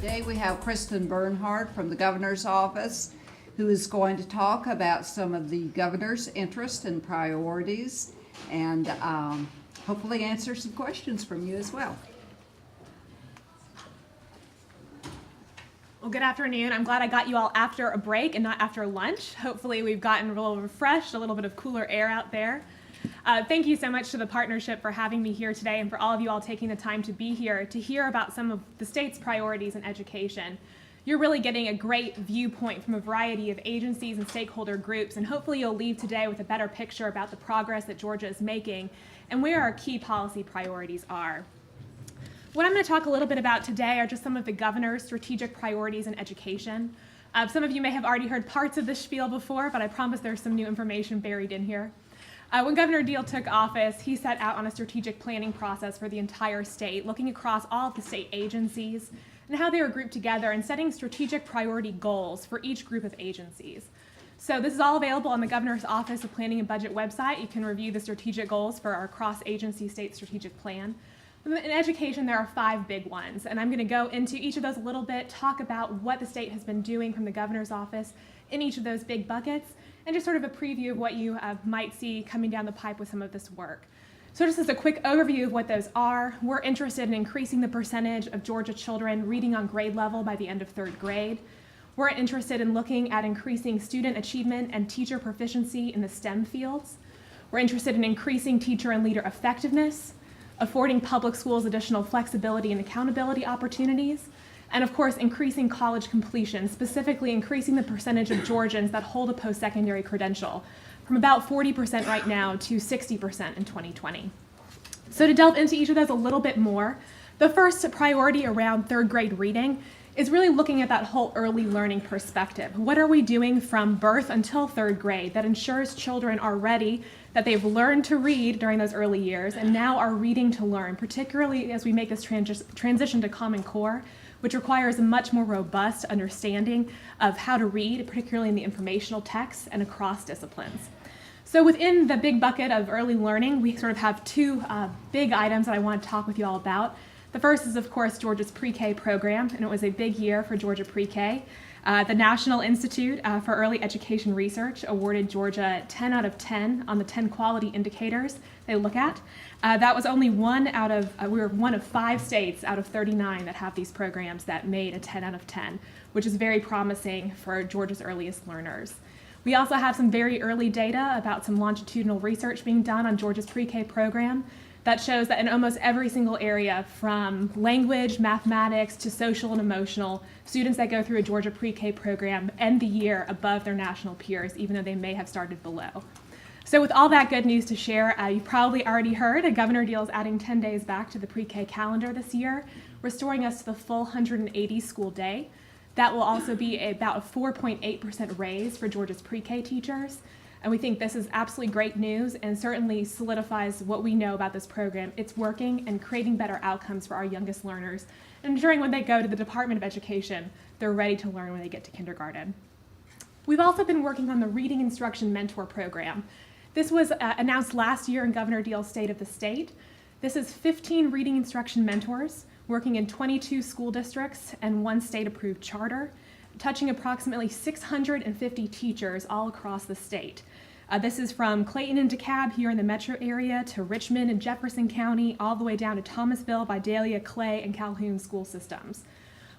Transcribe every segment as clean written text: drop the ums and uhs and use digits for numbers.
Today we have Kristin Bernhard from the Governor's Office, who is going to talk about some of the Governor's interests and priorities, and hopefully answer some questions from you as well. Well, good afternoon. I'm glad I got you all after a break and not after lunch. Hopefully we've gotten a little refreshed, a little bit of cooler air out there. Thank you so much to the partnership for having me here today and for all of you all taking the time to be here to hear about some of the state's priorities in education. You're really getting a great viewpoint from a variety of agencies and stakeholder groups, and hopefully you'll leave today with a better picture about the progress that Georgia is making and where our key policy priorities are. What I'm going to talk a little bit about today are just some of the governor's strategic priorities in education. Some of you may have already heard parts of this spiel before, but I promise there's some new information buried in here. When Governor Deal took office, he set out on a strategic planning process for the entire state, looking across all of the state agencies and how they were grouped together and setting strategic priority goals for each group of agencies. So this is all available on the Governor's Office of Planning and Budget website. You can review the strategic goals for our cross-agency state strategic plan. In education, there are 5 big ones, and I'm going to go into each of those a little bit, talk about what the state has been doing from the Governor's Office in each of those big buckets, and just sort of a preview of what you might see coming down the pipe with some of this work. So just as a quick overview of what those are, we're interested in increasing the percentage of Georgia children reading on grade level by the end of 3rd grade. We're interested in looking at increasing student achievement and teacher proficiency in the STEM fields. We're interested in increasing teacher and leader effectiveness, affording public schools additional flexibility and accountability opportunities, and of course, increasing college completion, specifically increasing the percentage of Georgians that hold a post-secondary credential from about 40% right now to 60% in 2020. So to delve into each of those a little bit more, the first priority around 3rd grade reading is really looking at that whole early learning perspective. What are we doing from birth until 3rd grade that ensures children are ready, that they've learned to read during those early years and now are reading to learn, particularly as we make this transition to Common Core, which requires a much more robust understanding of how to read, particularly in the informational texts and across disciplines. So within the big bucket of early learning, we sort of have 2 big items that I want to talk with you all about. The first is, of course, Georgia's pre-K program, and it was a big year for Georgia pre-K. The National Institute for Early Education Research awarded Georgia 10 out of 10 on the 10 quality indicators they look at. That was only we were one of 5 states out of 39 that have these programs that made a 10 out of 10, which is very promising for Georgia's earliest learners. We also have some very early data about some longitudinal research being done on Georgia's pre-K program that shows that in almost every single area, from language, mathematics, to social and emotional, students that go through a Georgia pre-K program end the year above their national peers, even though they may have started below. So with all that good news to share, you've probably already heard Governor Deal is adding 10 days back to the pre-K calendar this year, restoring us to the full 180 school day. That will also be about a 4.8% raise for Georgia's pre-K teachers. And we think this is absolutely great news and certainly solidifies what we know about this program. It's working and creating better outcomes for our youngest learners, and ensuring when they go to the Department of Education, they're ready to learn when they get to kindergarten. We've also been working on the Reading Instruction Mentor Program. This was announced last year in Governor Deal's State of the State. This is 15 reading instruction mentors working in 22 school districts and 1 state-approved charter, touching approximately 650 teachers all across the state. This is from Clayton and DeKalb here in the metro area to Richmond and Jefferson County, all the way down to Thomasville, Vidalia, Clay, and Calhoun school systems.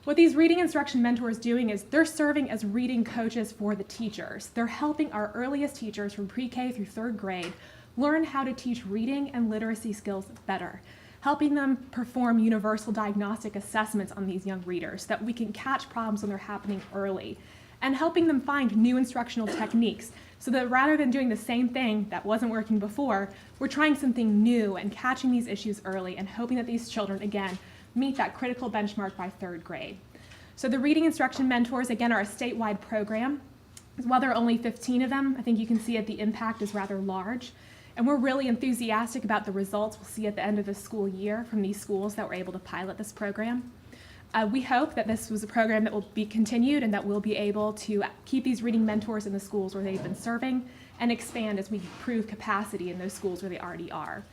What these reading instruction mentors doing is they're serving as reading coaches for the teachers. They're helping our earliest teachers from pre-K through 3rd grade learn how to teach reading and literacy skills better, helping them perform universal diagnostic assessments on these young readers so that we can catch problems when they're happening early, and helping them find new instructional techniques so that rather than doing the same thing that wasn't working before, we're trying something new and catching these issues early and hoping that these children, again, meet that critical benchmark by 3rd grade. So the Reading Instruction Mentors, again, are a statewide program. While there are only 15 of them, I think you can see that the impact is rather large. And we're really enthusiastic about the results we'll see at the end of the school year from these schools that were able to pilot this program. We hope that this was a program that will be continued and that we'll be able to keep these reading mentors in the schools where they've been serving and expand as we improve capacity in those schools where they already are.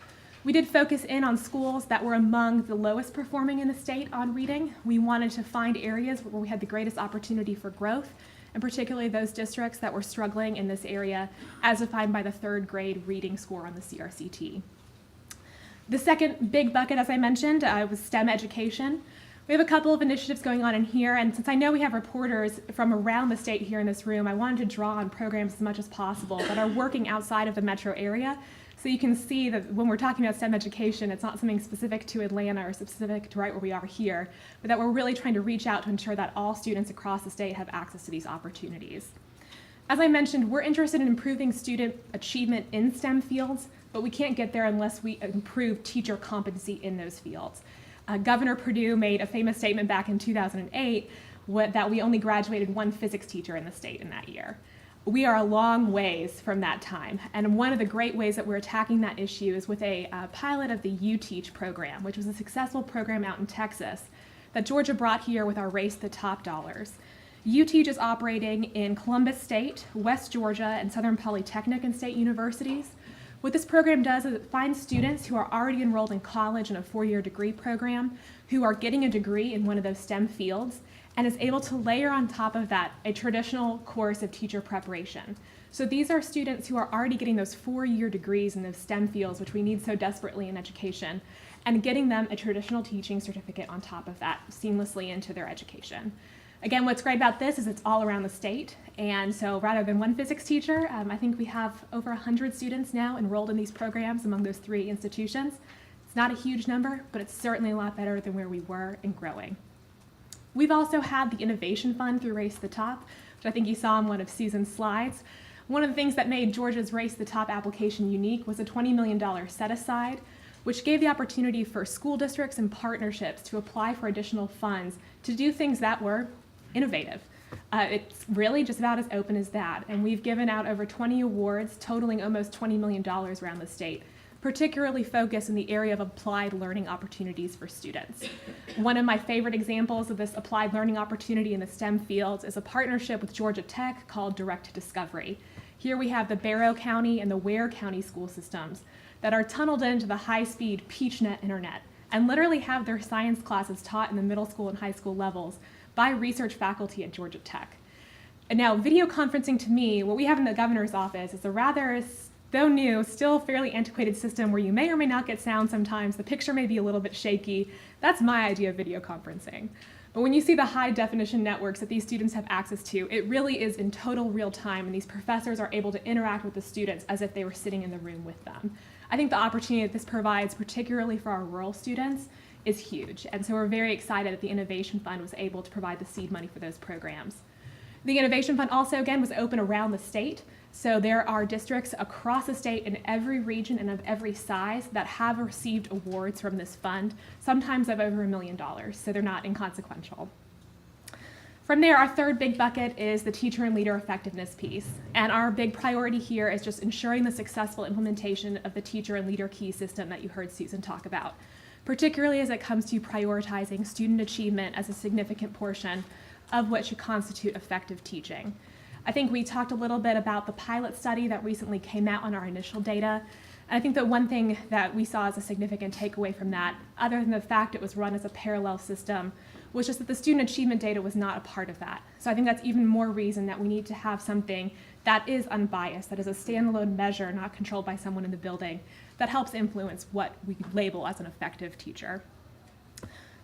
We did focus in on schools that were among the lowest performing in the state on reading. We wanted to find areas where we had the greatest opportunity for growth, and particularly those districts that were struggling in this area as defined by the 3rd grade reading score on the CRCT. The second big bucket, as I mentioned, was STEM education. We have a couple of initiatives going on in here, and since I know we have reporters from around the state here in this room, I wanted to draw on programs as much as possible that are working outside of the metro area, so you can see that when we're talking about STEM education, it's not something specific to Atlanta or specific to right where we are here, but that we're really trying to reach out to ensure that all students across the state have access to these opportunities. As I mentioned, we're interested in improving student achievement in STEM fields, but we can't get there unless we improve teacher competency in those fields. Governor Perdue made a famous statement back in 2008 that we only graduated 1 physics teacher in the state in that year. We are a long ways from that time, and one of the great ways that we're attacking that issue is with a pilot of the U-Teach program, which was a successful program out in Texas that Georgia brought here with our Race to the Top dollars. U-Teach is operating in Columbus State, West Georgia, and Southern Polytechnic and state universities. What this program does is it finds students who are already enrolled in college in a 4-year degree program who are getting a degree in one of those STEM fields and is able to layer on top of that a traditional course of teacher preparation. So these are students who are already getting those 4-year degrees in those STEM fields, which we need so desperately in education, and getting them a traditional teaching certificate on top of that seamlessly into their education. Again, what's great about this is it's all around the state, and so rather than 1 physics teacher, I think we have over 100 students now enrolled in these programs among those 3 institutions. It's not a huge number, but it's certainly a lot better than where we were and growing. We've also had the Innovation Fund through Race to the Top, which I think you saw in one of Susan's slides. One of the things that made Georgia's Race to the Top application unique was a $20 million set-aside, which gave the opportunity for school districts and partnerships to apply for additional funds to do things that were innovative. It's really just about as open as that, and we've given out over 20 awards totaling almost $20 million around the state, particularly focused in the area of applied learning opportunities for students. One of my favorite examples of this applied learning opportunity in the STEM fields is a partnership with Georgia Tech called Direct Discovery. Here we have the Barrow County and the Ware County school systems that are tunneled into the high-speed PeachNet internet and literally have their science classes taught in the middle school and high school levels by research faculty at Georgia Tech. And now, video conferencing to me, what we have in the governor's office is a rather, though new, still fairly antiquated system where you may or may not get sound sometimes. The picture may be a little bit shaky. That's my idea of video conferencing. But when you see the high definition networks that these students have access to, it really is in total real time, and these professors are able to interact with the students as if they were sitting in the room with them. I think the opportunity that this provides, particularly for our rural students, is huge, and so we're very excited that the Innovation Fund was able to provide the seed money for those programs. The Innovation Fund also, again, was open around the state, so there are districts across the state in every region and of every size that have received awards from this fund, sometimes of over $1 million, so they're not inconsequential. From there, our third big bucket is the teacher and leader effectiveness piece, and our big priority here is just ensuring the successful implementation of the teacher and leader key system that you heard Susan talk about, particularly as it comes to prioritizing student achievement as a significant portion of what should constitute effective teaching. I think we talked a little bit about the pilot study that recently came out on our initial data, and I think that one thing that we saw as a significant takeaway from that, other than the fact it was run as a parallel system, was just that the student achievement data was not a part of that. So I think that's even more reason that we need to have something that is unbiased, that is a standalone measure, not controlled by someone in the building, that helps influence what we label as an effective teacher.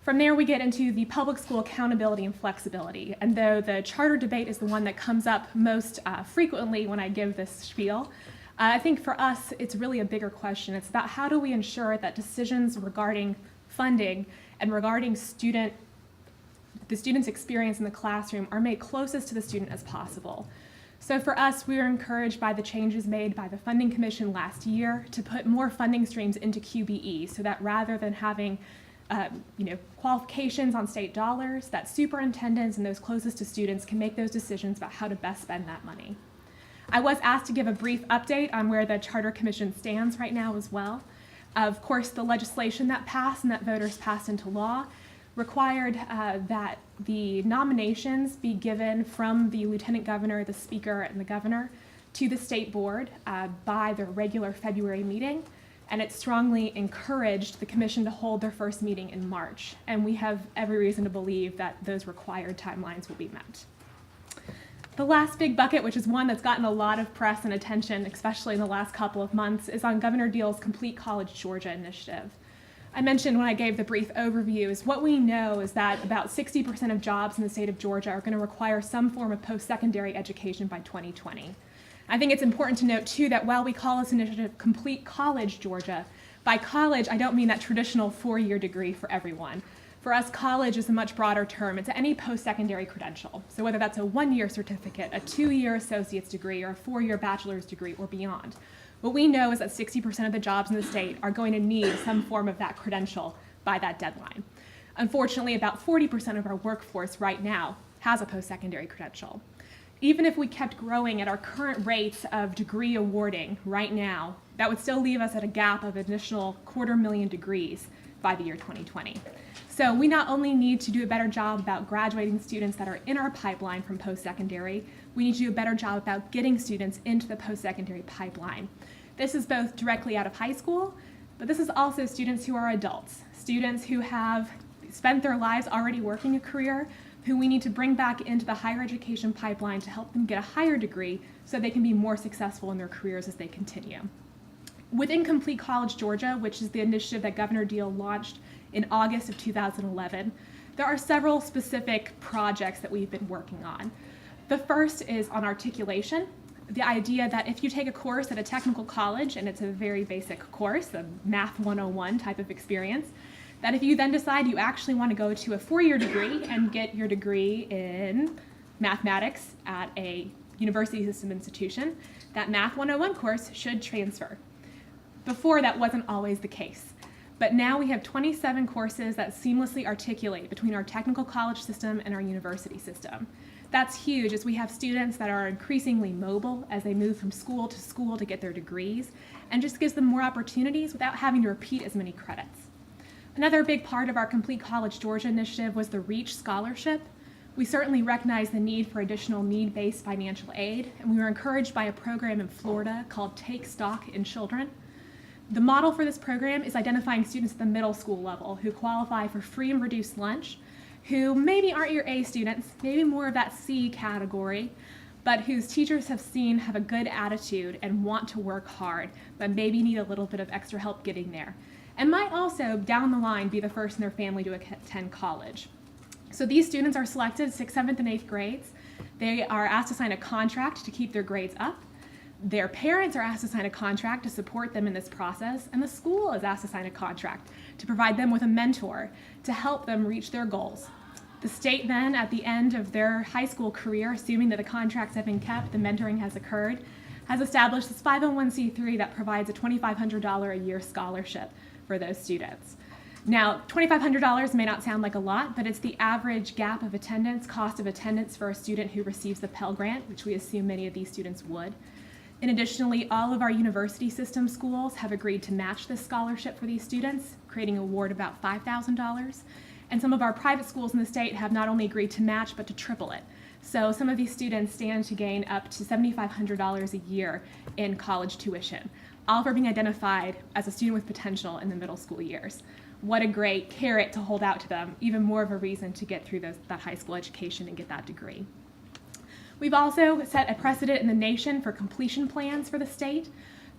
From there, we get into the public school accountability and flexibility. And though the charter debate is the one that comes up most frequently when I give this spiel, I think for us, it's really a bigger question. It's about how do we ensure that decisions regarding funding and regarding the student's experience in the classroom are made closest to the student as possible. So for us, we were encouraged by the changes made by the Funding Commission last year to put more funding streams into QBE, so that rather than having qualifications on state dollars, that superintendents and those closest to students can make those decisions about how to best spend that money. I was asked to give a brief update on where the Charter Commission stands right now as well. Of course, the legislation that passed and that voters passed into law required that the nominations be given from the lieutenant governor, the speaker, and the governor to the state board by their regular February meeting. and it strongly encouraged the commission to hold their first meeting in March. And we have every reason to believe that those required timelines will be met. The last big bucket, which is one that's gotten a lot of press and attention, especially in the last couple of months, is on Governor Deal's Complete College Georgia initiative. I mentioned when I gave the brief overview is what we know is that about 60% of jobs in the state of Georgia are going to require some form of post-secondary education by 2020. I think it's important to note, too, that while we call this initiative Complete College Georgia, by college, I don't mean that traditional four-year degree for everyone. For us, college is a much broader term. It's any post-secondary credential. So whether that's a one-year certificate, a two-year associate's degree, or a four-year bachelor's degree, or beyond. What we know is that 60% of the jobs in the state are going to need some form of that credential by that deadline. Unfortunately, about 40% of our workforce right now has a post-secondary credential. Even if we kept growing at our current rates of degree awarding right now, that would still leave us at a gap of additional 250,000 degrees by the year 2020. So we not only need to do a better job about graduating students that are in our pipeline from post-secondary, we need to do a better job about getting students into the post-secondary pipeline. This is both directly out of high school, but this is also students who are adults, students who have spent their lives already working a career, who we need to bring back into the higher education pipeline to help them get a higher degree so they can be more successful in their careers as they continue. Within Complete College Georgia, which is the initiative that Governor Deal launched in August of 2011, there are several specific projects that we've been working on. The first is on articulation, the idea that if you take a course at a technical college, and it's a very basic course, a Math 101 type of experience, that if you then decide you actually want to go to a four-year degree and get your degree in mathematics at a university system institution, that Math 101 course should transfer. Before, that wasn't always the case. But now we have 27 courses that seamlessly articulate between our technical college system and our university system. That's huge, as we have students that are increasingly mobile as they move from school to get their degrees, and just gives them more opportunities without having to repeat as many credits. Another big part of our Complete College Georgia initiative was the REACH scholarship. We certainly recognize the need for additional need-based financial aid, and we were encouraged by a program in Florida called Take Stock in Children. The model for this program is identifying students at the middle school level who qualify for free and reduced lunch, who maybe aren't your A students, maybe more of that C category, but whose teachers have seen have a good attitude and want to work hard, but maybe need a little bit of extra help getting there, and might also, down the line, be the first in their family to attend college. So these students are selected 6th, 7th, and 8th grades. They are asked to sign a contract to keep their grades up. Their parents are asked to sign a contract to support them in this process, and the school is asked to sign a contract to provide them with a mentor to help them reach their goals. The state then, at the end of their high school career, assuming that the contracts have been kept, the mentoring has occurred, has established this 501c3 that provides a $2,500 a year scholarship for those students. Now, $2,500 may not sound like a lot, but it's the average gap of attendance, cost of attendance for a student who receives the Pell Grant, which we assume many of these students would. And additionally, all of our university system schools have agreed to match this scholarship for these students, creating an award about $5,000. And some of our private schools in the state have not only agreed to match, but to triple it. So some of these students stand to gain up to $7,500 a year in college tuition, all for being identified as a student with potential in the middle school years. What a great carrot to hold out to them, even more of a reason to get through that high school education and get that degree. We've also set a precedent in the nation for completion plans for the state.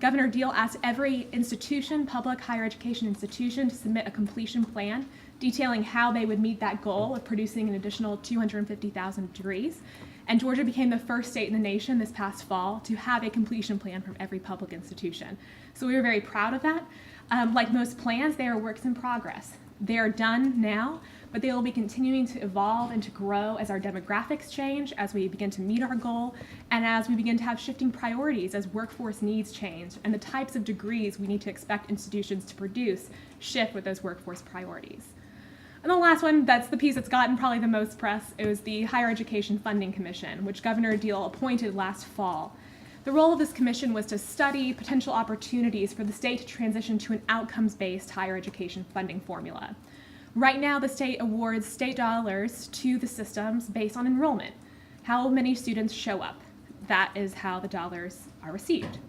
Governor Deal asked every institution, public higher education institution, to submit a completion plan detailing how they would meet that goal of producing an additional 250,000 degrees. And Georgia became the first state in the nation this past fall to have a completion plan from every public institution. So we were very proud of that. Like most plans, they are works in progress. They are done now, but they will be continuing to evolve and to grow as our demographics change, as we begin to meet our goal, and as we begin to have shifting priorities as workforce needs change and the types of degrees we need to expect institutions to produce shift with those workforce priorities. And the last one, that's the piece that's gotten probably the most press, is the Higher Education Funding Commission, which Governor Deal appointed last fall. The role of this commission was to study potential opportunities for the state to transition to an outcomes-based higher education funding formula. Right now, the state awards state dollars to the systems based on enrollment. How many students show up? That is how the dollars are received.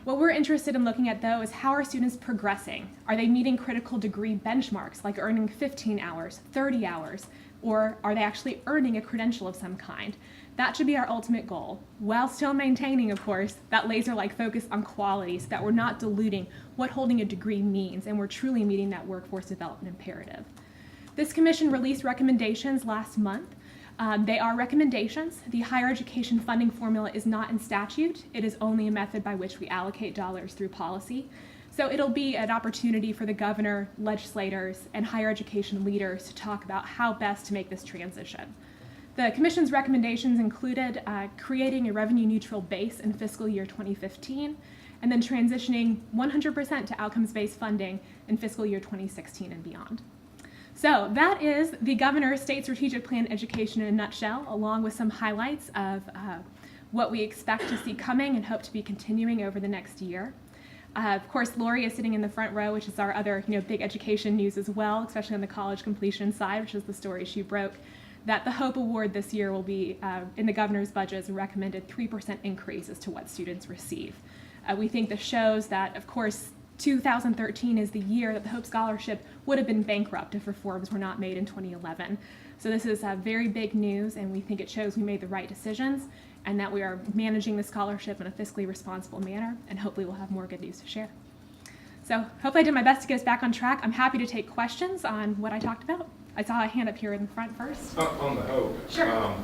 What we're interested in looking at, though, is how are students progressing? Are they meeting critical degree benchmarks, like earning 15 hours, 30 hours, or are they actually earning a credential of some kind? That should be our ultimate goal, while still maintaining, of course, that laser-like focus on quality so that we're not diluting what holding a degree means and we're truly meeting that workforce development imperative. This commission released recommendations last month. They are recommendations. The higher education funding formula is not in statute. It is only a method by which we allocate dollars through policy. So it'll be an opportunity for the governor, legislators, and higher education leaders to talk about how best to make this transition. The commission's recommendations included creating a revenue neutral base in fiscal year 2015, and then transitioning 100% to outcomes-based funding in fiscal year 2016 and beyond. So that is the governor's state strategic plan education in a nutshell, along with some highlights of what we expect to see coming and hope to be continuing over the next year. Of course, Lori is sitting in the front row, which is our other big education news as well, especially on the college completion side, which is the story she broke, that the HOPE Award this year will be, in the governor's budget, is a recommended 3% increase as to what students receive. We think this shows that, of course, 2013 is the year that the Hope Scholarship would have been bankrupt if reforms were not made in 2011. So this is very big news, and we think it shows we made the right decisions and that we are managing the scholarship in a fiscally responsible manner, and hopefully we'll have more good news to share. So hopefully I did my best to get us back on track. I'm happy to take questions on what I talked about. I saw a hand up here in the front first. On the HOPE, Sure. I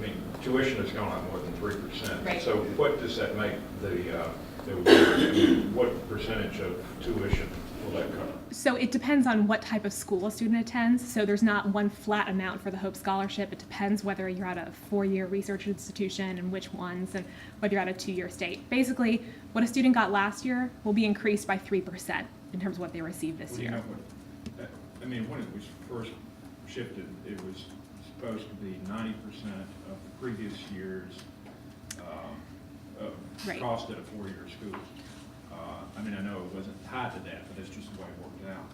mean, tuition has gone up more than 3%. Right. So what does that make what percentage of tuition will that cover? So it depends on what type of school a student attends. So there's not one flat amount for the HOPE Scholarship. It depends whether you're at a 4-year research institution and which ones, and whether you're at a 2-year state. Basically, what a student got last year will be increased by 3% in terms of what they received this year. You know what, I mean, when it was first shifted, it was supposed to be 90% of the previous year's Right. cost at a 4-year school. I mean, I know it wasn't tied to that, but that's just the way it worked out.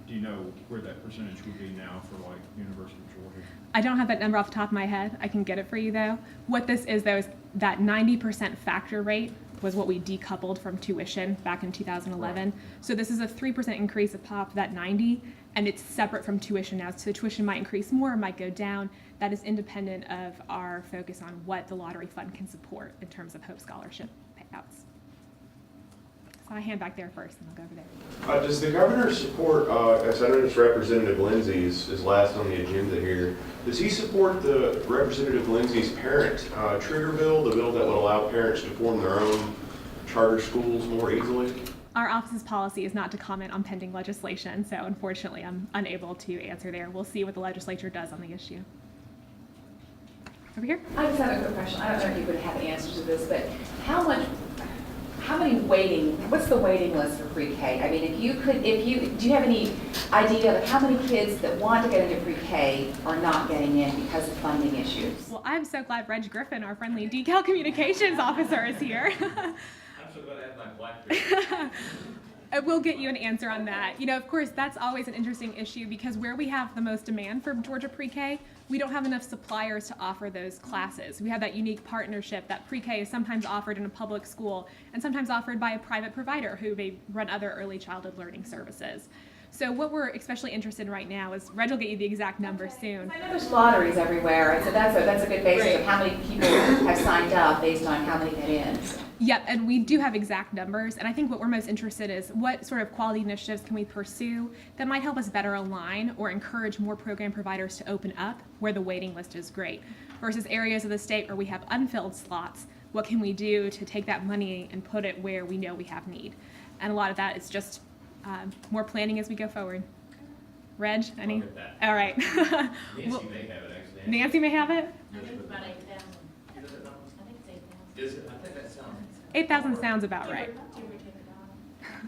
Do you know where that percentage would be now for like University of Georgia? I don't have that number off the top of my head. I can get it for you though. What this is though is that 90% factor rate was what we decoupled from tuition back in 2011. Right. So this is a 3% increase atop that 90, and it's separate from tuition now. So tuition might increase more, it might go down. That is independent of our focus on what the lottery fund can support in terms of HOPE Scholarship payouts. So I hand back there first, and I'll go over there. Does the governor support, as I noticed Representative Lindsay's is last on the agenda here, does he support the Representative Lindsay's parent trigger bill, the bill that would allow parents to form their own charter schools more easily? Our office's policy is not to comment on pending legislation, so unfortunately I'm unable to answer there. We'll see what the legislature does on the issue. Over here. I just have a quick question. I don't know if you would have an answer to this, but what's the waiting list for pre-K? I mean, do you have any idea of how many kids that want to get into pre-K are not getting in because of funding issues? Well, I'm so glad Reg Griffin, our friendly decal communications officer, is here. I'm so glad I have my BlackBerry. I will get you an answer on that. Of course, that's always an interesting issue because where we have the most demand for Georgia pre-K, we don't have enough suppliers to offer those classes. We have that unique partnership that pre-K is sometimes offered in a public school and sometimes offered by a private provider who may run other early childhood learning services. So what we're especially interested in right now is, Reg will get you the exact number soon. I know there's lotteries everywhere, so that's a good basis of how many people have signed up based on how many get in. Yep, and we do have exact numbers, and I think what we're most interested in is what sort of quality initiatives can we pursue that might help us better align or encourage more program providers to open up where the waiting list is great, versus areas of the state where we have unfilled slots. What can we do to take that money and put it where we know we have need? And a lot of that is just more planning as we go forward. Reg, any? Look at that. All right. Nancy may have it, actually. Nancy may have it? I think it's about 8,000. I think it's 8,000. Is it? I think that sounds. 8,000 sounds about right. Give or take a dollar.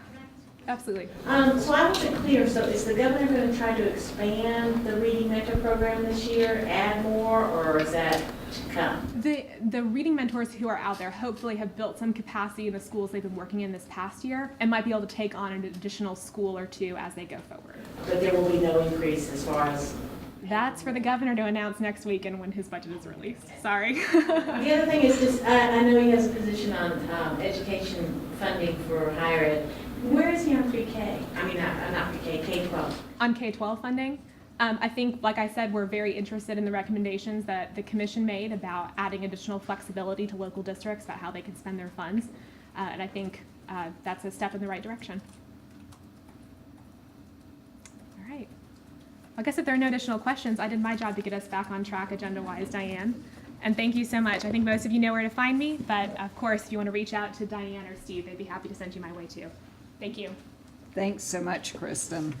Absolutely. So I wasn't clear, so is the governor going to try to expand the Reading Mentor program this year, add more, or is that to come? The reading mentors who are out there hopefully have built some capacity in the schools they've been working in this past year and might be able to take on an additional school or two as they go forward. But there will be no increase as far as... That's for the governor to announce next week and when his budget is released. Sorry. The other thing is just, I know he has a position on education funding for higher ed. Where is he on pre-K? I mean, not pre-K, K-12. On K-12 funding, I think, like I said, we're very interested in the recommendations that the commission made about adding additional flexibility to local districts about how they can spend their funds. And I think that's a step in the right direction. All right. I guess if there are no additional questions, I did my job to get us back on track agenda-wise, Diane. And thank you so much. I think most of you know where to find me, but of course, if you want to reach out to Diane or Steve, they'd be happy to send you my way too. Thank you. Thanks so much, Kristin.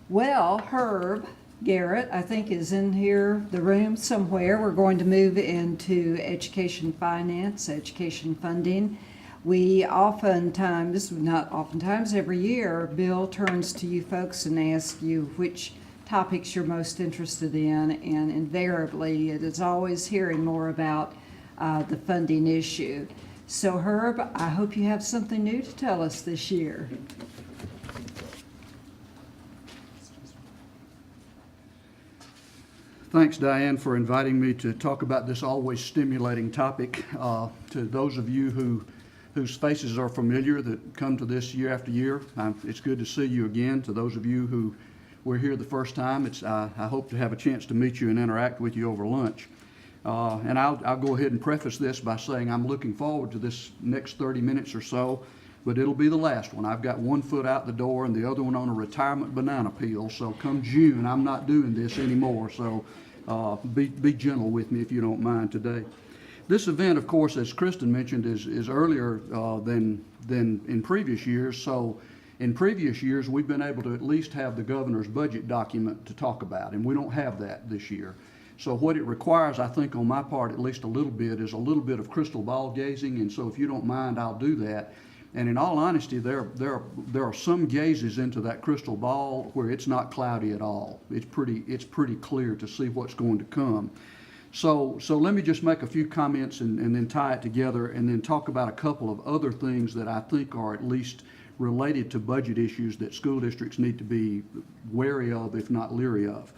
Well, Herb Garrett, I think, is in here, the room somewhere. We're going to move into education finance, education funding. We oftentimes, not oftentimes, every year, Bill turns to you folks and asks you which topics you're most interested in, and invariably, it is always hearing more about the funding issue. So Herb, I hope you have something new to tell us this year. Thanks, Diane, for inviting me to talk about this always stimulating topic. To those of you whose faces are familiar that come to this year after year, it's good to see you again. To those of you who were here the first time, I hope to have a chance to meet you and interact with you over lunch. And I'll go ahead and preface this by saying I'm looking forward to this next 30 minutes or so, but it'll be the last one. I've got one foot out the door and the other one on a retirement banana peel, so come June, I'm not doing this anymore, so be gentle with me if you don't mind today. This event, of course, as Kristin mentioned, is earlier than in previous years, so in previous years, we've been able to at least have the governor's budget document to talk about, and we don't have that this year. So what it requires, I think, on my part, at least a little bit, is a little bit of crystal ball gazing, and so if you don't mind, I'll do that. And in all honesty, there are some gazes into that crystal ball where it's not cloudy at all. It's pretty clear to see what's going to come. So let me just make a few comments and then tie it together and then talk about a couple of other things that I think are at least related to budget issues that school districts need to be wary of, if not leery of.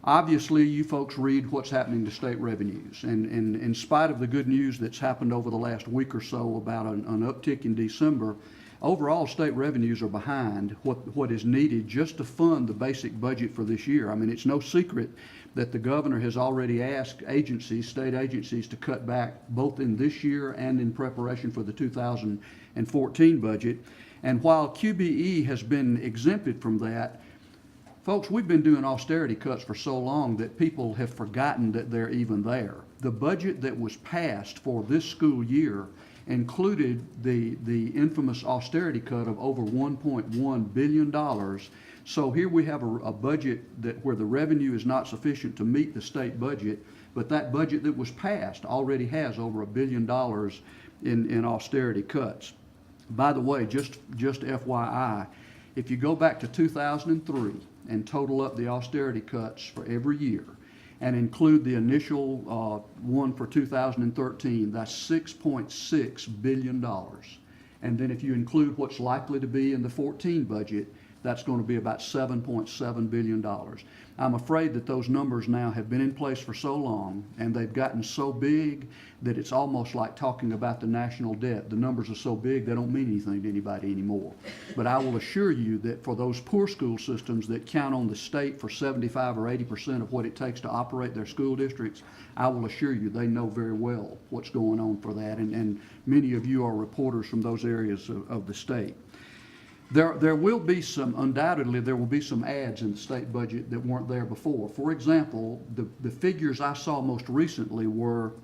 Obviously, you folks read what's happening to state revenues, and in spite of the good news that's happened over the last week or so about an uptick in December, overall state revenues are behind what is needed just to fund the basic budget for this year. I mean, it's no secret that the governor has already asked state agencies to cut back both in this year and in preparation for the 2014 budget. And while QBE has been exempted from that, folks, we've been doing austerity cuts for so long that people have forgotten that they're even there. The budget that was passed for this school year included the infamous austerity cut of over $1.1 billion. So here we have a budget where the revenue is not sufficient to meet the state budget, but that budget that was passed already has over $1 billion in austerity cuts. By the way, just FYI, if you go back to 2003 and total up the austerity cuts for every year and include the initial one for 2013, that's $6.6 billion. And then if you include what's likely to be in the 14 budget, that's going to be about $7.7 billion. I'm afraid that those numbers now have been in place for so long and they've gotten so big that it's almost like talking about the national debt. The numbers are so big they don't mean anything to anybody anymore. But I will assure you that for those poor school systems that count on the state for 75 or 80% of what it takes to operate their school districts, I will assure you they know very well what's going on for that, and many of you are reporters from those areas of the state. There will be undoubtedly there will be some adds in the state budget that weren't there before. For example, the figures I saw most recently were,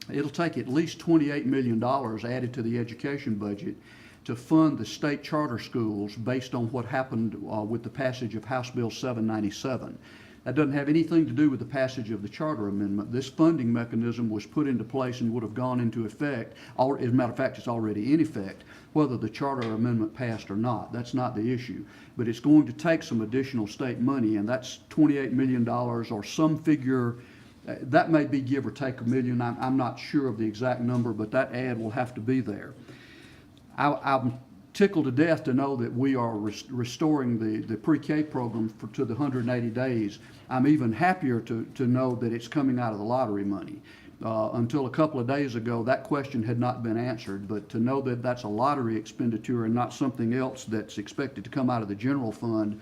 it'll take at least $28 million added to the education budget to fund the state charter schools based on what happened with the passage of House Bill 797. That doesn't have anything to do with the passage of the charter amendment. This funding mechanism was put into place and would have gone into effect, or as a matter of fact, it's already in effect, whether the charter amendment passed or not. That's not the issue. But it's going to take some additional state money, and that's $28 million or some figure. That may be give or take $1 million. I'm not sure of the exact number, but that add will have to be there. I'm tickled to death to know that we are restoring the pre-K program to the 180 days. I'm even happier to know that it's coming out of the lottery money, Until a couple of days ago, that question had not been answered, but to know that that's a lottery expenditure and not something else that's expected to come out of the general fund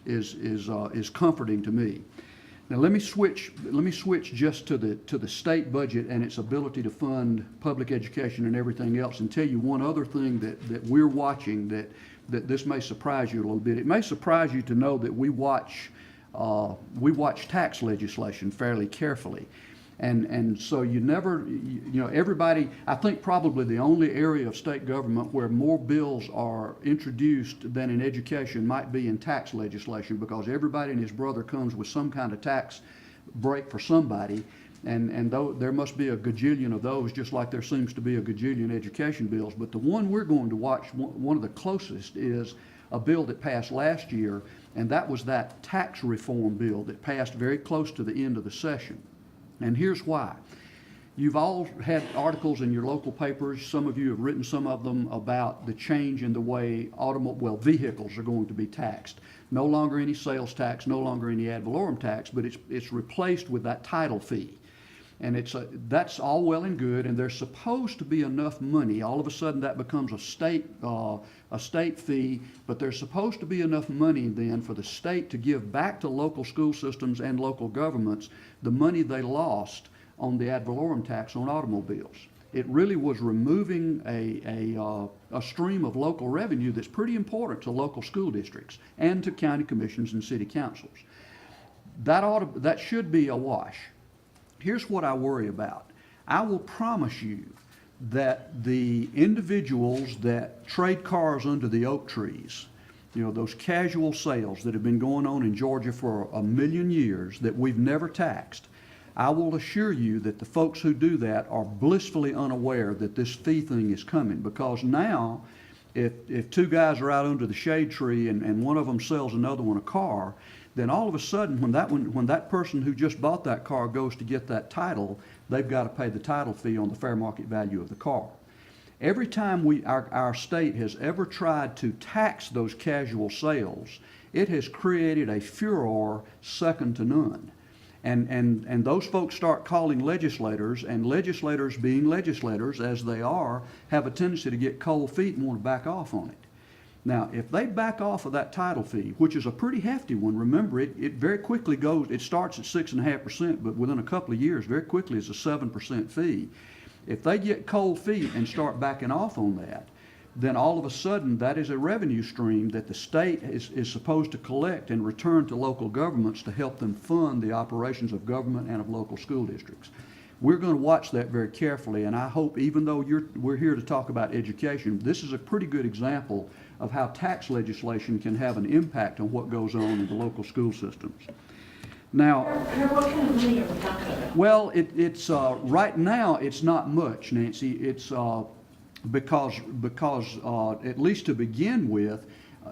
is comforting to me. Now let me switch just to the state budget and its ability to fund public education and everything else, and tell you one other thing that we're watching that this may surprise you a little bit. It may surprise you to know that we watch tax legislation fairly carefully. And so everybody, I think probably the only area of state government where more bills are introduced than in education might be in tax legislation, because everybody and his brother comes with some kind of tax break for somebody. And though there must be a gajillion of those, just like there seems to be a gajillion education bills. But the one we're going to watch, one of the closest, is a bill that passed last year, and that was that tax reform bill that passed very close to the end of the session. And here's why. You've all had articles in your local papers, some of you have written some of them, about the change in the way vehicles are going to be taxed. No longer any sales tax, no longer any ad valorem tax, but it's replaced with that title fee. And that's all well and good, and there's supposed to be enough money. All of a sudden that becomes a state fee, but there's supposed to be enough money then for the state to give back to local school systems and local governments the money they lost on the ad valorem tax on automobiles. It really was removing a stream of local revenue that's pretty important to local school districts and to county commissions and city councils. That should be a wash. Here's what I worry about. I will promise you that the individuals that trade cars under the oak trees, those casual sales that have been going on in Georgia for 1,000,000 years that we've never taxed, I will assure you that the folks who do that are blissfully unaware that this fee thing is coming, because now if two guys are out under the shade tree and one of them sells another one a car, then all of a sudden when that person who just bought that car goes to get that title, they've got to pay the title fee on the fair market value of the car. Every time our state has ever tried to tax those casual sales, it has created a furor second to none. And those folks start calling legislators, and legislators, being legislators as they are, have a tendency to get cold feet and want to back off on it. Now, if they back off of that title fee, which is a pretty hefty one, remember it very quickly goes, it starts at 6.5%, but within a couple of years, very quickly it's a 7% fee. If they get cold feet and start backing off on that, then all of a sudden that is a revenue stream that the state is supposed to collect and return to local governments to help them fund the operations of government and of local school districts. We're going to watch that very carefully, and I hope, even though we're here to talk about education, this is a pretty good example of how tax legislation can have an impact on what goes on in the local school systems. Now, What kind of money are we talking about? well, it's right now it's not much, Nancy. It's because at least to begin with,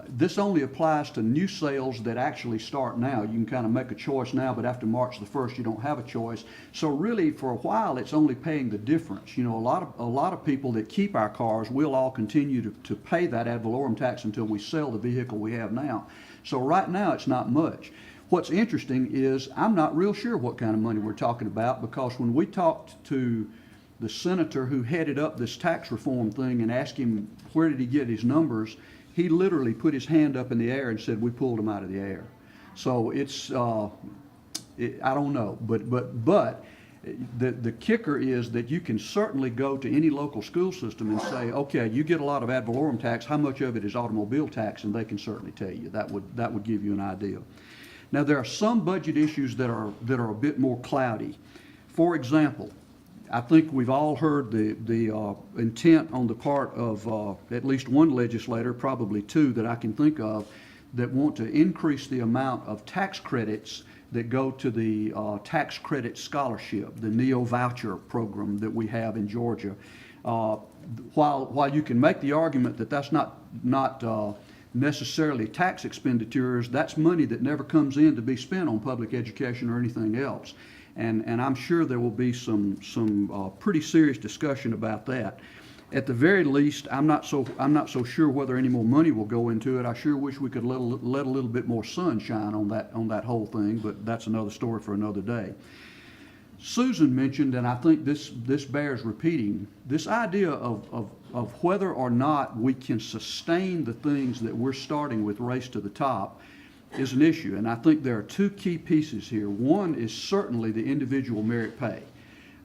this only applies to new sales that actually start now. You can kind of make a choice now, but after March the 1st, you don't have a choice. So really, for a while, it's only paying the difference. A lot of people that keep our cars will all continue to pay that ad valorem tax until we sell the vehicle we have now. So right now, it's not much. What's interesting is I'm not real sure what kind of money we're talking about, because when we talked to the senator who headed up this tax reform thing and asked him where did he get his numbers, he literally put his hand up in the air and said, we pulled them out of the air. So it's, I don't know, but the kicker is that you can certainly go to any local school system and say, okay, you get a lot of ad valorem tax, how much of it is automobile tax? And they can certainly tell you. That would give you an idea. Now, there are some budget issues that are a bit more cloudy. For example, I think we've all heard the intent on the part of at least one legislator, probably two that I can think of, that want to increase the amount of tax credits that go to the tax credit scholarship, the NEO voucher program that we have in Georgia. While you can make the argument that that's not necessarily tax expenditures, that's money that never comes in to be spent on public education or anything else. And I'm sure there will be some pretty serious discussion about that. At the very least, I'm not so sure whether any more money will go into it. I sure wish we could let a little bit more sunshine on that whole thing, but that's another story for another day. Susan mentioned, and I think this bears repeating, this idea of whether or not we can sustain the things that we're starting with Race to the Top is an issue. And I think there are two key pieces here. One is certainly the individual merit pay.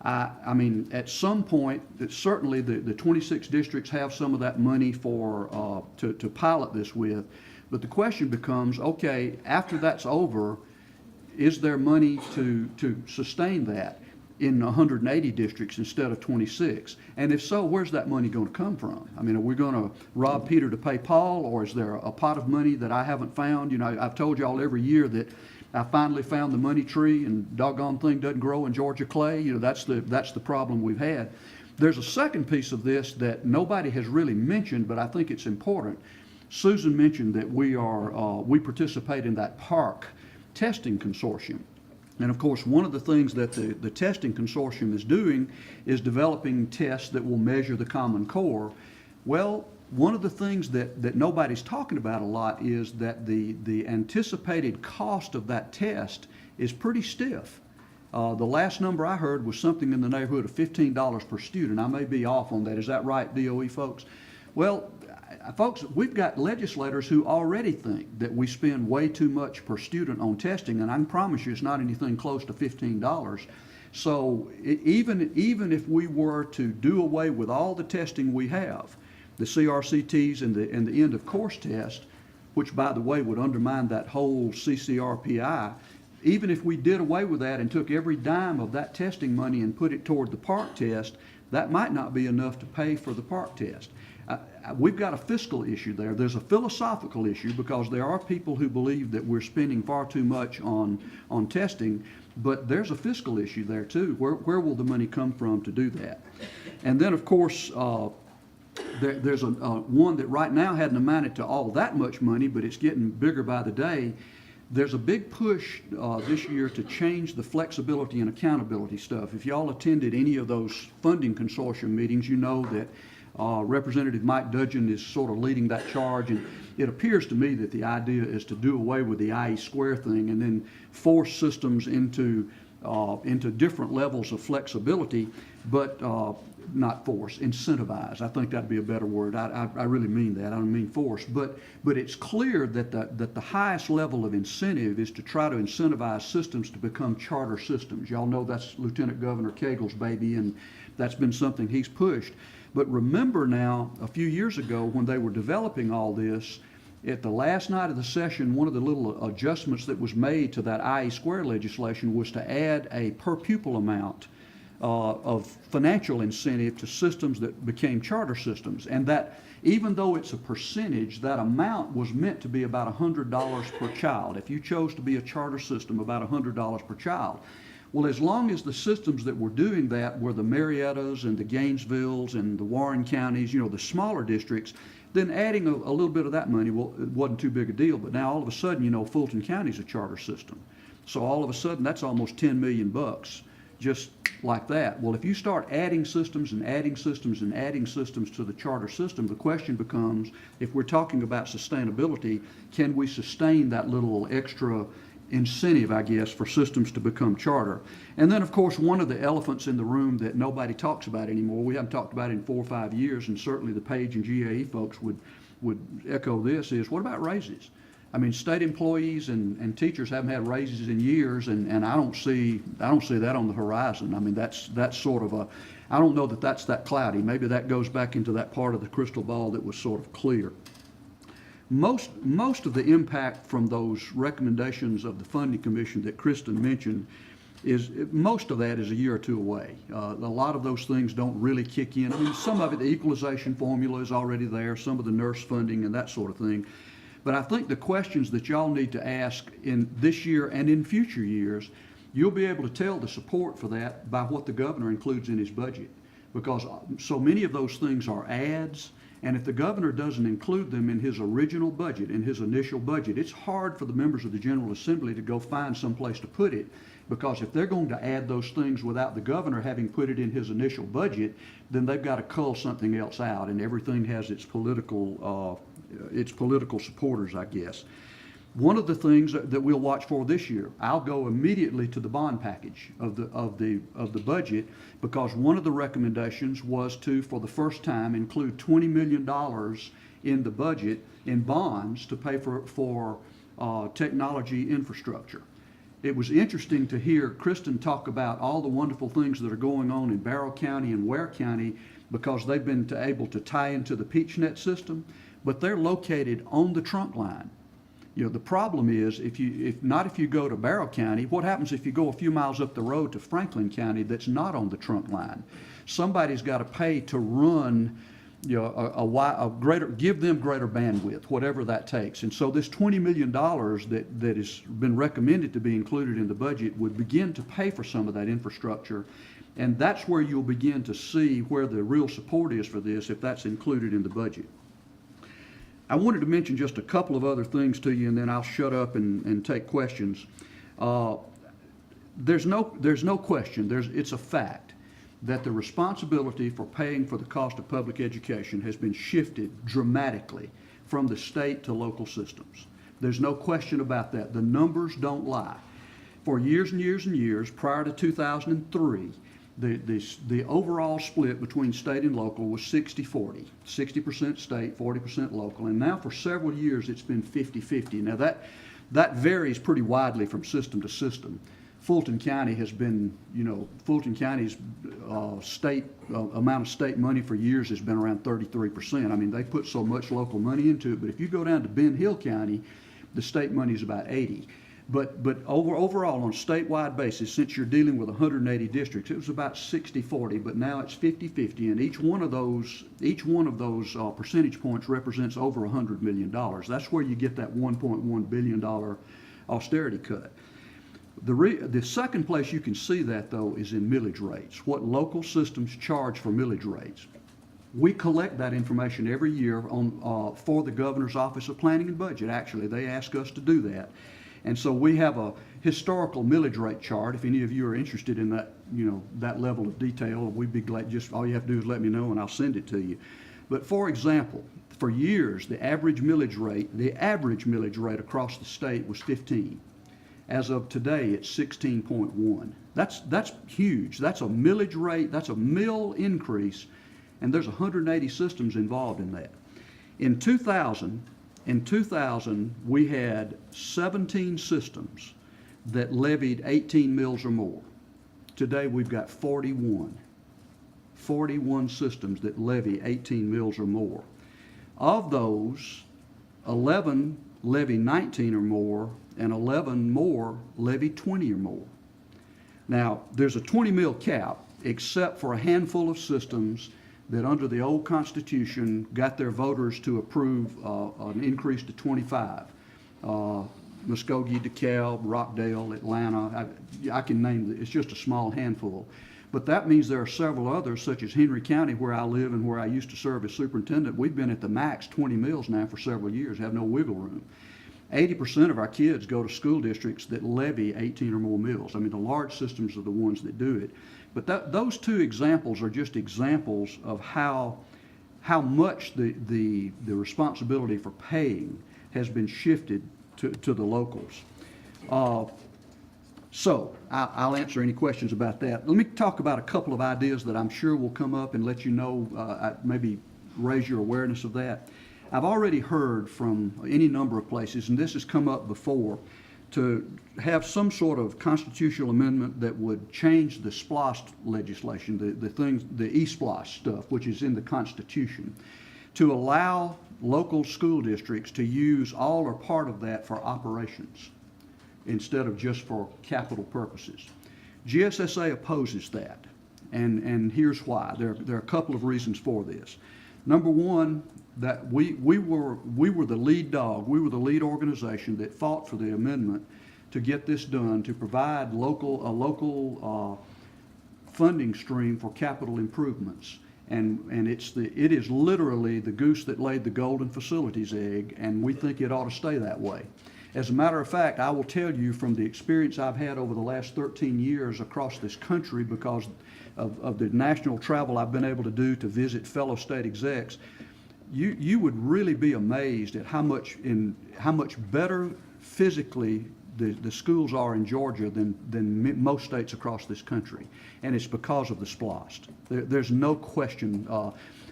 I mean, at some point, certainly the 26 districts have some of that money for to pilot this with. But the question becomes, okay, after that's over, is there money to sustain that in 180 districts instead of 26? And if so, where's that money going to come from? I mean, are we going to rob Peter to pay Paul, or is there a pot of money that I haven't found? You know, I've told y'all every year that I finally found the money tree, and doggone thing doesn't grow in Georgia clay. You know, that's the problem we've had. There's a second piece of this that nobody has really mentioned, but I think it's important. Susan mentioned that we participate in that PARC testing consortium. And of course, one of the things that the testing consortium is doing is developing tests that will measure the Common Core. Well, one of the things that nobody's talking about a lot is that the anticipated cost of that test is pretty stiff. The last number I heard was something in the neighborhood of $15 per student. I may be off on that. Is that right, DOE folks? Well, folks, we've got legislators who already think that we spend way too much per student on testing, and I can promise you it's not anything close to $15. So even if we were to do away with all the testing we have, the CRCTs and the end of course test, which by the way would undermine that whole CCRPI, even if we did away with that and took every dime of that testing money and put it toward the PARC test, that might not be enough to pay for the PARC test. We've got a fiscal issue there. There's a philosophical issue because there are people who believe that we're spending far too much on testing, but there's a fiscal issue there too. Where will the money come from to do that? And then of course, there's one that right now hadn't amounted to all that much money, but it's getting bigger by the day. There's a big push this year to change the flexibility and accountability stuff. If y'all attended any of those funding consortium meetings, you know that Representative Mike Dudgeon is sort of leading that charge, and it appears to me that the idea is to do away with the IE square thing and then force systems into different levels of flexibility, but not force, incentivize. I think that'd be a better word. I really mean that. I don't mean force, but it's clear that the highest level of incentive is to try to incentivize systems to become charter systems. Y'all know that's Lieutenant Governor Cagle's baby, and that's been something he's pushed. But remember now, a few years ago when they were developing all this, at the last night of the session, one of the little adjustments that was made to that IE square legislation was to add a per pupil amount of financial incentive to systems that became charter systems. And that even though it's a percentage, that amount was meant to be about $100 per child. If you chose to be a charter system, about $100 per child. Well, as long as the systems that were doing that were the Mariettas and the Gainesvilles and the Warren counties, you know, the smaller districts, then adding a little bit of that money, well, it wasn't too big a deal. But now all of a sudden, you know, Fulton County's a charter system. So all of a sudden, that's almost $10 million just like that. Well, if you start adding systems and adding systems and adding systems to the charter system, the question becomes, if we're talking about sustainability, can we sustain that little extra incentive, I guess, for systems to become charter? And then, of course, one of the elephants in the room that nobody talks about anymore, we haven't talked about it in 4 or 5 years, and certainly the Page and GAE folks would echo this, is what about raises? I mean, state employees and teachers haven't had raises in years, and I don't see that on the horizon. I mean, that's sort of I don't know that that's that cloudy. Maybe that goes back into that part of the crystal ball that was sort of clear. Most of the impact from those recommendations of the Funding Commission that Kristin mentioned most of that is a year or two away. A lot of those things don't really kick in. I mean, some of it, the equalization formula is already there, some of the nurse funding and that sort of thing. But I think the questions that y'all need to ask in this year and in future years, you'll be able to tell the support for that by what the governor includes in his budget. Because so many of those things are adds, and if the governor doesn't include them in his original budget, in his initial budget, it's hard for the members of the General Assembly to go find some place to put it. Because if they're going to add those things without the governor having put it in his initial budget, then they've got to cull something else out, and everything has its political supporters, I guess. One of the things that we'll watch for this year, I'll go immediately to the bond package of the budget, because one of the recommendations was to, for the first time, include $20 million in the budget in bonds to pay for technology infrastructure. It was interesting to hear Kristin talk about all the wonderful things that are going on in Barrow County and Ware County, because they've been able to tie into the PeachNet system, but they're located on the trunk line. You know, the problem is if you go to Barrow County, what happens if you go a few miles up the road to Franklin County that's not on the trunk line? Somebody's got to pay to run, you know, give them greater bandwidth, whatever that takes. And so this $20 million that has been recommended to be included in the budget would begin to pay for some of that infrastructure. And that's where you'll begin to see where the real support is for this, if that's included in the budget. I wanted to mention just a couple of other things to you, and then I'll shut up and take questions. There's no question, it's a fact that the responsibility for paying for the cost of public education has been shifted dramatically from the state to local systems. There's no question about that. The numbers don't lie. For years and years and years, prior to 2003, the overall split between state and local was 60-40, 60% state, 40% local, and now for several years it's been 50-50. Now that varies pretty widely from system to system. Fulton County has been, you know, Fulton County's amount of state money for years has been around 33%. I mean, they put so much local money into it, but if you go down to Ben Hill County, the state money is about 80. But overall, on a statewide basis, since you're dealing with 180 districts, it was about 60-40, but now it's 50-50, and each one of those percentage points represents over $100 million. That's where you get that $1.1 billion austerity cut. The second place you can see that, though, is in millage rates, what local systems charge for millage rates. We collect that information every year for the Governor's Office of Planning and Budget. Actually, they ask us to do that. And so we have a historical millage rate chart. If any of you are interested in that, you know, that level of detail, we'd be glad. Just all you have to do is let me know and I'll send it to you. But for example, for years, the average millage rate across the state was 15. As of today, it's 16.1. That's huge. That's a millage rate, that's a mill increase, and there's 180 systems involved in that. In 2000, we had 17 systems that levied 18 mills or more. Today, we've got 41 systems that levy 18 mills or more. Of those, 11 levy 19 or more, and 11 more levy 20 or more. Now, there's a 20 mill cap, except for a handful of systems that under the old Constitution got their voters to approve an increase to 25. Muskogee, DeKalb, Rockdale, Atlanta, I can name it. It's just a small handful. But that means there are several others, such as Henry County, where I live and where I used to serve as superintendent. We've been at the max 20 mills now for several years, have no wiggle room. 80% of our kids go to school districts that levy 18 or more mills. I mean, the large systems are the ones that do it. But those two examples are just examples of how much the responsibility for paying has been shifted to the locals. So I'll answer any questions about that. Let me talk about a couple of ideas that I'm sure will come up and let you know, maybe raise your awareness of that. I've already heard from any number of places, and this has come up before, to have some sort of constitutional amendment that would change the SPLOST legislation, the eSPLOST stuff, which is in the Constitution, to allow local school districts to use all or part of that for operations instead of just for capital purposes. GSSA opposes that, and here's why. There are a couple of reasons for this. Number one, that we were the lead dog, we were the lead organization that fought for the amendment to get this done, to provide a local funding stream for capital improvements. And it is literally the goose that laid the golden facilities egg, and we think it ought to stay that way. As a matter of fact, I will tell you from the experience I've had over the last 13 years across this country, because of the national travel I've been able to do to visit fellow state execs, you would really be amazed at how much better physically the schools are in Georgia than most states across this country, and it's because of the SPLOST. There's no question.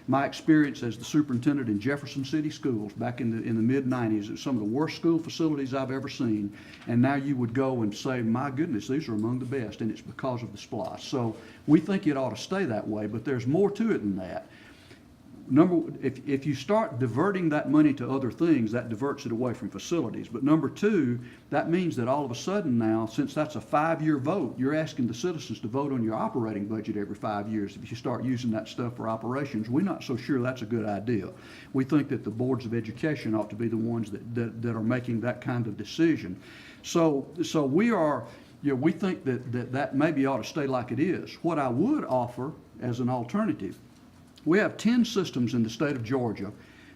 My experience as the superintendent in Jefferson City Schools back in the mid-90s, it's some of the worst school facilities I've ever seen, and now you would go and say, my goodness, these are among the best, and it's because of the SPLOST. So we think it ought to stay that way, but there's more to it than that. If you start diverting that money to other things, that diverts it away from facilities. But number two, that means that all of a sudden now, since that's a 5-year vote, you're asking the citizens to vote on your operating budget every 5 years. If you start using that stuff for operations, we're not so sure that's a good idea. We think that the boards of education ought to be the ones that are making that kind of decision. So we are, we think that maybe ought to stay like it is. What I would offer as an alternative, we have 10 systems in the state of Georgia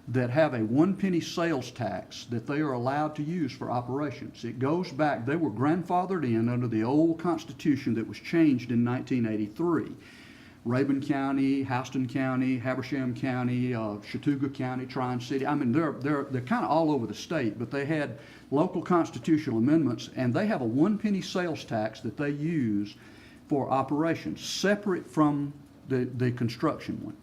that have a 1 penny sales tax that they are allowed to use for operations. It goes back, they were grandfathered in under the old Constitution that was changed in 1983. Rabun County, Houston County, Habersham County, Chattooga County, Tryon City. I mean, they're kind of all over the state, but they had local constitutional amendments, and they have a 1 penny sales tax that they use for operations, separate from the construction one.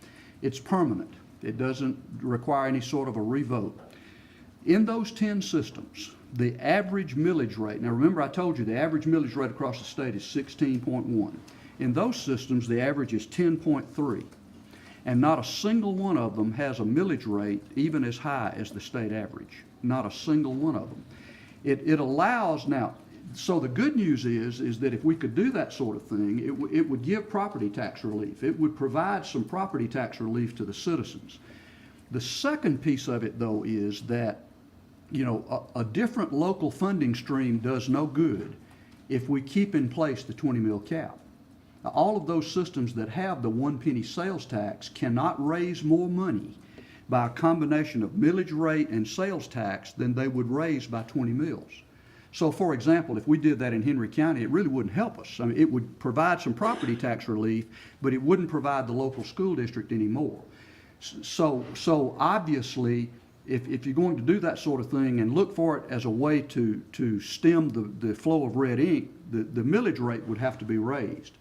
It's permanent. It doesn't require any sort of a revote. In those 10 systems, the average millage rate, now remember I told you the average millage rate across the state is 16.1. In those systems, the average is 10.3. And not a single one of them has a millage rate even as high as the state average. Not a single one of them. It allows, now, so the good news is that if we could do that sort of thing, it would give property tax relief. It would provide some property tax relief to the citizens. The second piece of it, though, is that, a different local funding stream does no good if we keep in place the 20 mil cap. Now, all of those systems that have the 1 penny sales tax cannot raise more money by a combination of millage rate and sales tax than they would raise by 20 mils. So, for example, if we did that in Henry County, it really wouldn't help us. I mean, it would provide some property tax relief, but it wouldn't provide the local school district anymore. So obviously, if you're going to do that sort of thing and look for it as a way to stem the flow of red ink, the millage rate would have to be raised.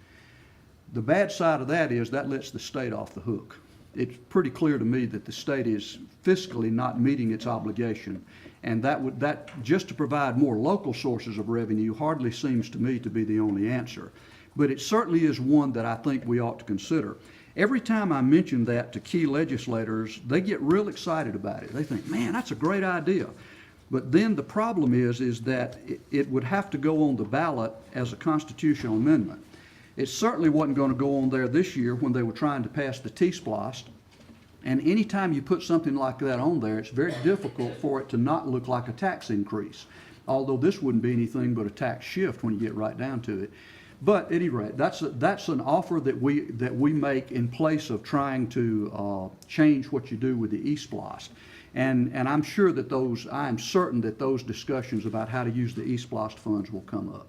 The bad side of that is that lets the state off the hook. It's pretty clear to me that the state is fiscally not meeting its obligation, and that just to provide more local sources of revenue hardly seems to me to be the only answer. But it certainly is one that I think we ought to consider. Every time I mention that to key legislators, they get real excited about it. They think, man, that's a great idea. But then the problem is that it would have to go on the ballot as a constitutional amendment. It certainly wasn't going to go on there this year when they were trying to pass the T-SPLOST. And anytime you put something like that on there, it's very difficult for it to not look like a tax increase. Although this wouldn't be anything but a tax shift when you get right down to it. But at any rate, that's an offer that we make in place of trying to change what you do with the eSPLOST. And I'm sure that I'm certain that those discussions about how to use the eSPLOST funds will come up.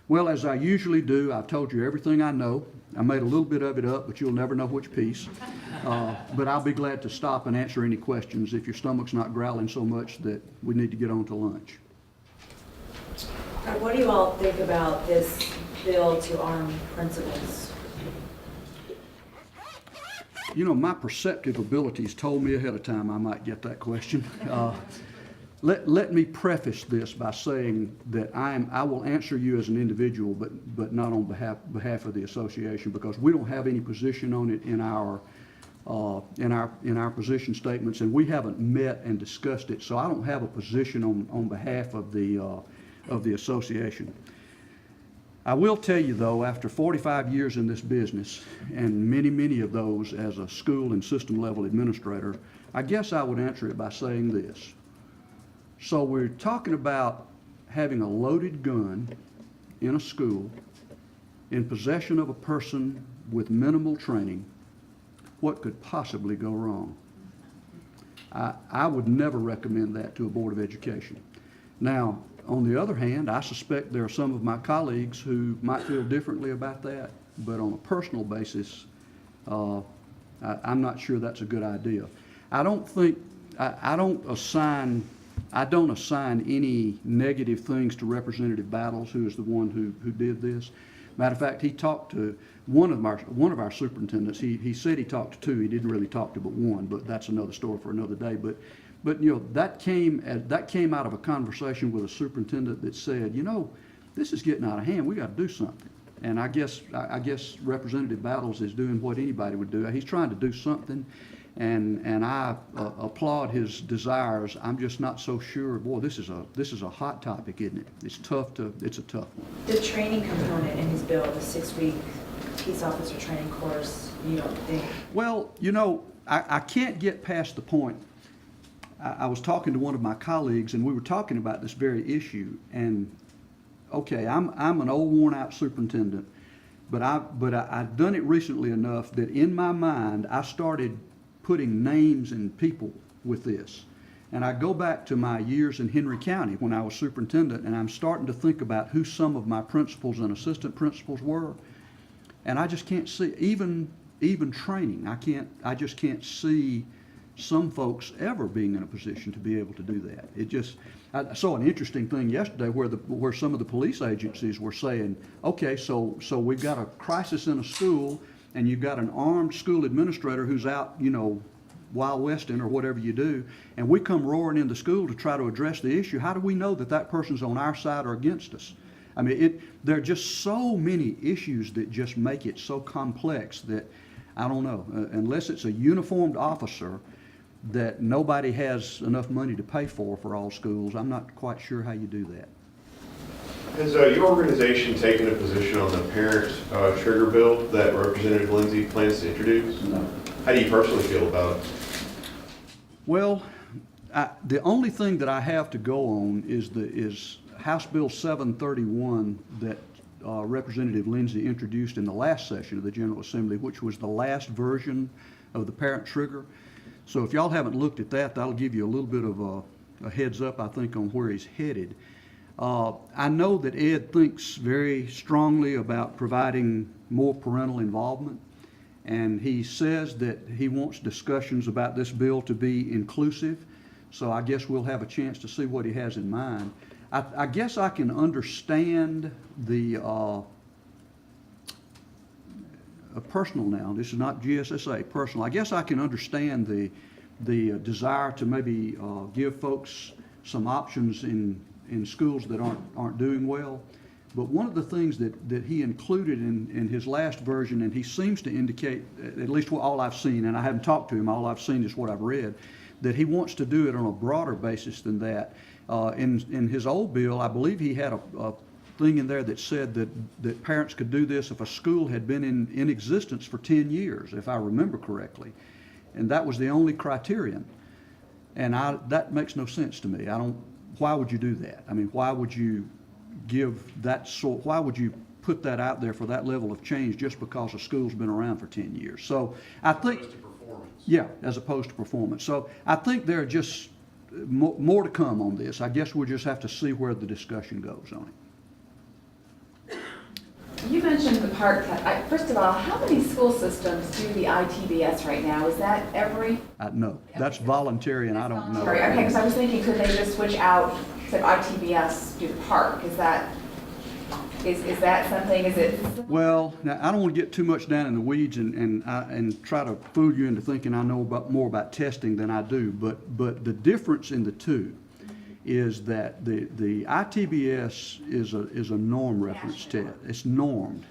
Well, as I usually do, I've told you everything I know. I made a little bit of it up, but you'll never know which piece. But I'll be glad to stop and answer any questions if your stomach's not growling so much that we need to get on to lunch. What do you all think about this bill to arm principals? My perceptive abilities told me ahead of time I might get that question. Let me preface this by saying that I will answer you as an individual, but not on behalf of the association, because we don't have any position on it in our position statements, and we haven't met and discussed it. So I don't have a position on behalf of the association. I will tell you, though, after 45 years in this business, and many of those as a school and system level administrator, I guess I would answer it by saying this. So we're talking about having a loaded gun in a school in possession of a person with minimal training. What could possibly go wrong? I would never recommend that to a Board of Education. Now, on the other hand, I suspect there are some of my colleagues who might feel differently about that, but on a personal basis, I'm not sure that's a good idea. I don't I don't assign any negative things to Representative Battles, who is the one who did this. Matter of fact, he talked to one of our superintendents. He said he talked to two. He didn't really talk to but one, but that's another story for another day. But you know, that came out of a conversation with a superintendent that said, you know, this is getting out of hand. We got to do something. And I guess Representative Battles is doing what anybody would do. He's trying to do something, and I applaud his desires. I'm just not so sure. Boy, this is a hot topic, isn't it? It's a tough one. The training component in his bill, the 6-week peace officer training course, you don't think? Well, you know, I can't get past the point. I was talking to one of my colleagues, and we were talking about this very issue. And okay, I'm an old, worn-out superintendent, but I've done it recently enough that in my mind I started putting names and people with this. And I go back to my years in Henry County when I was superintendent, and I'm starting to think about who some of my principals and assistant principals were. And I just can't see, even training, I just can't see some folks ever being in a position to be able to do that. I saw an interesting thing yesterday where some of the police agencies were saying, okay, so we've got a crisis in a school, and you've got an armed school administrator who's out, you know, Wild Westing or whatever you do, and we come roaring into school to try to address the issue. How do we know that person's on our side or against us? I mean, there are just so many issues that just make it so complex that, I don't know, unless it's a uniformed officer that nobody has enough money to pay for all schools, I'm not quite sure how you do that. Has your organization taken a position on the parent trigger bill that Representative Lindsay plans to introduce? No. How do you personally feel about it? Well, the only thing that I have to go on is House Bill 731 that Representative Lindsay introduced in the last session of the General Assembly, which was the last version of the parent trigger. So if y'all haven't looked at that, that'll give you a little bit of a heads up, I think, on where he's headed. I know that Ed thinks very strongly about providing more parental involvement, and he says that he wants discussions about this bill to be inclusive, so I guess we'll have a chance to see what he has in mind. I guess I can understand the personal now, this is not GSSA, personal. I guess I can understand the desire to maybe give folks some options in schools that aren't doing well. But one of the things that he included in his last version, and he seems to indicate, at least all I've seen, and I haven't talked to him, all I've seen is what I've read, that he wants to do it on a broader basis than that. In his old bill, I believe he had a thing in there that said that parents could do this if a school had been in existence for 10 years, if I remember correctly. And that was the only criterion. And that makes no sense to me. Why would you do that? I mean, why would you why would you put that out there for that level of change just because a school's been around for 10 years? So I think, As opposed to performance. yeah, as opposed to performance. So I think there are just more to come on this. I guess we'll just have to see where the discussion goes on it. You mentioned the park test. First of all, how many school systems do the ITBS right now? Is that every? No, that's voluntary, and I don't know. Sorry, okay, because I was thinking, could they just switch out, said ITBS, do the park? Is that something, is it? Well, now, I don't want to get too much down in the weeds and try to fool you into thinking I know more about testing than I do, but the difference in the two is that the ITBS is a norm reference test. It's normed.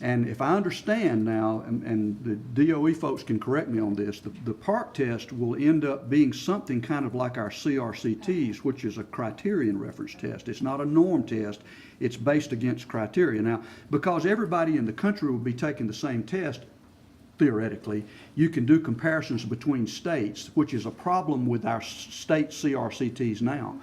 And if I understand now, and the DOE folks can correct me on this, the PARC test will end up being something kind of like our CRCTs, which is a criterion reference test. It's not a norm test. It's based against criteria. Now, because everybody in the country will be taking the same test, theoretically, you can do comparisons between states, which is a problem with our state CRCTs now.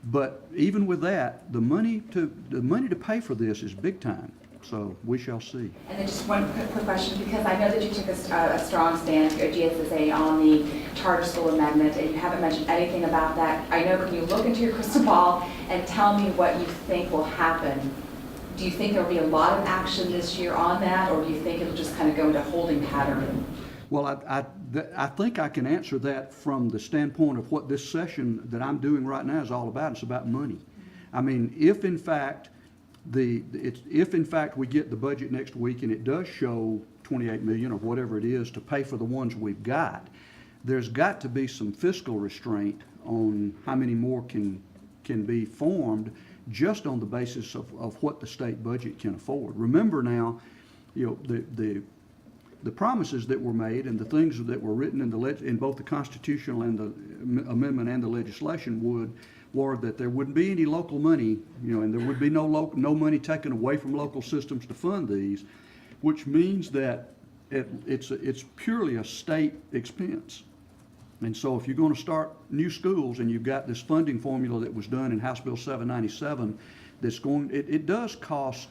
But even with that, the money to pay for this is big time. So we shall see. And then just one quick question, because I know that you took a strong stand at GSSA on the charter school amendment, and you haven't mentioned anything about that. I know, can you look into your crystal ball and tell me what you think will happen? Do you think there will be a lot of action this year on that, or do you think it'll just kind of go into holding pattern? Well, I think I can answer that from the standpoint of what this session that I'm doing right now is all about. It's about money. I mean, if in fact we get the budget next week and it does show 28 million or whatever it is to pay for the ones we've got, there's got to be some fiscal restraint on how many more can be formed just on the basis of what the state budget can afford. Remember now, you know, the promises that were made and the things that were written in both the constitutional and the amendment and the legislation were that there wouldn't be any local money, you know, and there would be no money taken away from local systems to fund these, which means that it's purely a state expense. And so if you're going to start new schools and you've got this funding formula that was done in House Bill 797, it does cost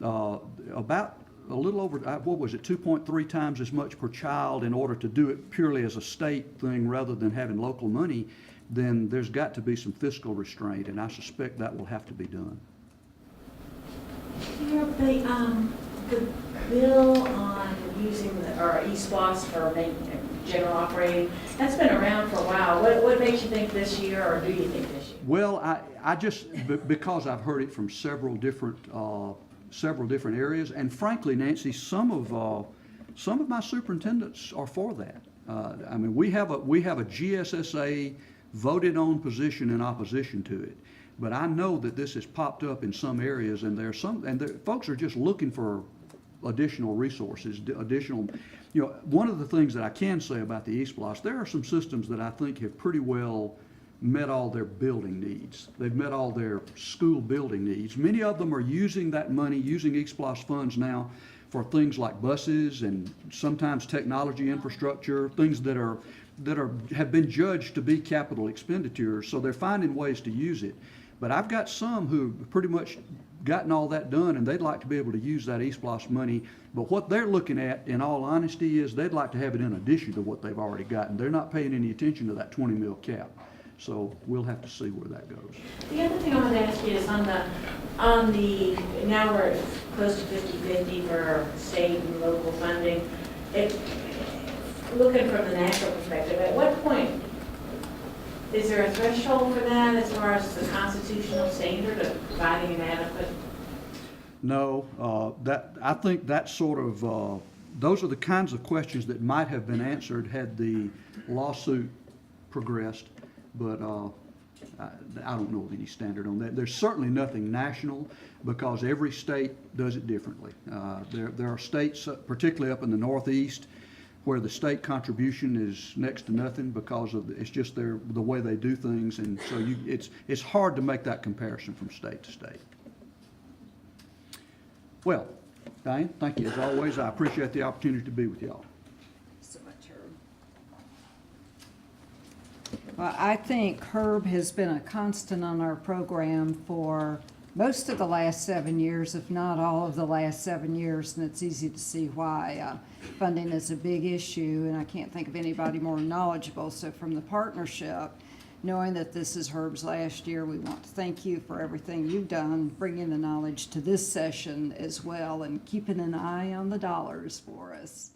about a little over, what was it, 2.3 times as much per child in order to do it purely as a state thing rather than having local money. Then there's got to be some fiscal restraint, and I suspect that will have to be done. The bill on using or eSPOS for general operating, that's been around for a while. What makes you think this year, or do you think this year? Well, I just, because I've heard it from several different areas, and frankly, Nancy, some of my superintendents are for that. I mean, we have a GSSA voted on position in opposition to it, but I know that this has popped up in some areas, and folks are just looking for additional resources, you know, one of the things that I can say about the eSPLOS, there are some systems that I think have pretty well met all their building needs. They've met all their school building needs. Many of them are using that money, using eSPLOS funds now for things like buses and sometimes technology infrastructure, things that have been judged to be capital expenditures, so they're finding ways to use it. But I've got some who pretty much gotten all that done, and they'd like to be able to use that eSPLOS money. But what they're looking at, in all honesty, is they'd like to have it in addition to what they've already gotten. They're not paying any attention to that 20 mil cap. So we'll have to see where that goes. The other thing I want to ask you is on the now we're close to 50-50 for state and local funding. Looking from the national perspective, at what point is there a threshold for that as far as the constitutional standard of providing an adequate? No, I think that sort of those are the kinds of questions that might have been answered had the lawsuit progressed. But I don't know of any standard on that. There's certainly nothing national because every state does it differently. There are states, particularly up in the Northeast, where the state contribution is next to nothing because it's just the way they do things, and so it's hard to make that comparison from state to state. Well, Diane, thank you as always. I appreciate the opportunity to be with y'all. So much, Herb. Well, I think Herb has been a constant on our program for most of the last 7 years, if not all of the last 7 years, and it's easy to see why. Funding is a big issue, and I can't think of anybody more knowledgeable. So from the partnership, knowing that this is Herb's last year, we want to thank you for everything you've done, bringing the knowledge to this session as well, and keeping an eye on the dollars for us.